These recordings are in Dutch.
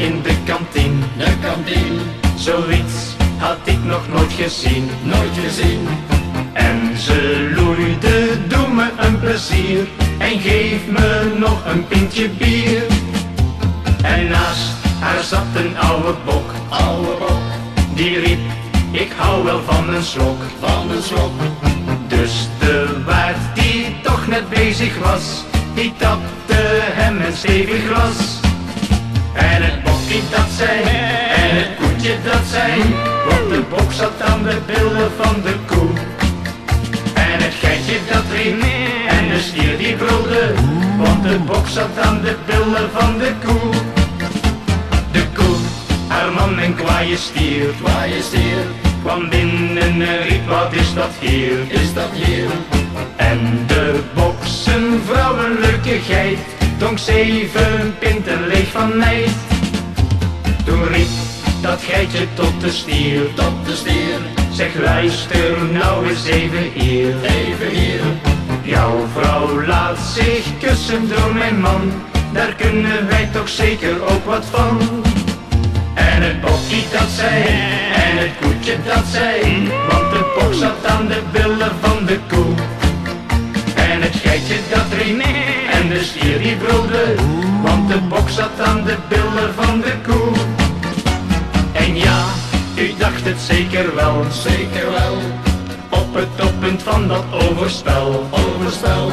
in de kantine. De kantine, Zoiets had ik nog nooit gezien. nooit gezien. En ze loeide, doe me een plezier en geef me nog een pintje bier. En naast haar zat een oude bok, Oude bok, die riep, ik hou wel van een slok. van een slok. Dus de waard die toch net bezig was, die tapte hem een stevig glas. En het bokkie dat zei, en het koetje dat zei, want de bok zat aan de billen van de koe. En het geitje dat riep, en de stier die brulde, want de bok zat aan de billen van de koe. De koe, haar man en kwaaie stier, Kwaaie stier, kwam binnen en riep, wat is dat hier? is dat hier? En de bok, zijn vrouw een leuke geit, dronk 7 pinten leeg van nijd. Toen riep dat geitje tot de stier, Tot de stier, zeg luister nou eens even hier. even hier. Jouw vrouw laat zich kussen door mijn man, daar kunnen wij toch zeker ook wat van. En het bokkie dat zei, en het koetje dat zei, want de bok zat aan de billen van de koe. En het geitje dat riep, en de stier die brulde, want de bok zat aan de billen van de koe. En ja, u dacht het zeker wel, Zeker wel, op het toppunt van dat overspel. overspel.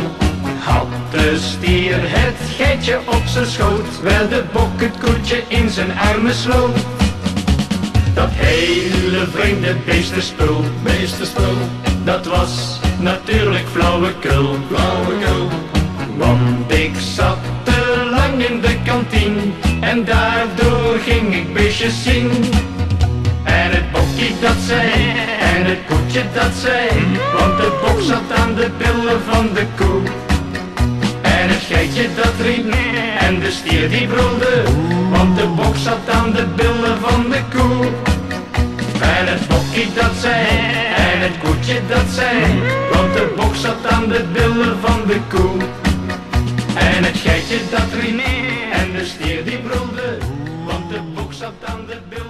Had de stier het geitje op zijn schoot, terwijl de bok het koetje in zijn armen sloot. Dat hele vreemde beestenspul, Meesterspul, dat was natuurlijk flauwekul. flauwekul. Want ik zat te lang in de kantine en daardoor ging ik beestjes zien. En het bokkie dat zei, en het koetje dat zei, want de bok zat aan de billen van de koe. En het geitje dat riep, en de stier die brulde, want de bok zat aan de billen van de koe. En het bokkie dat zei, en het koetje dat zei, want de bok zat aan de billen van de koe. En het geitje dat riep, en de stier die brulde, want de bok zat aan de billen.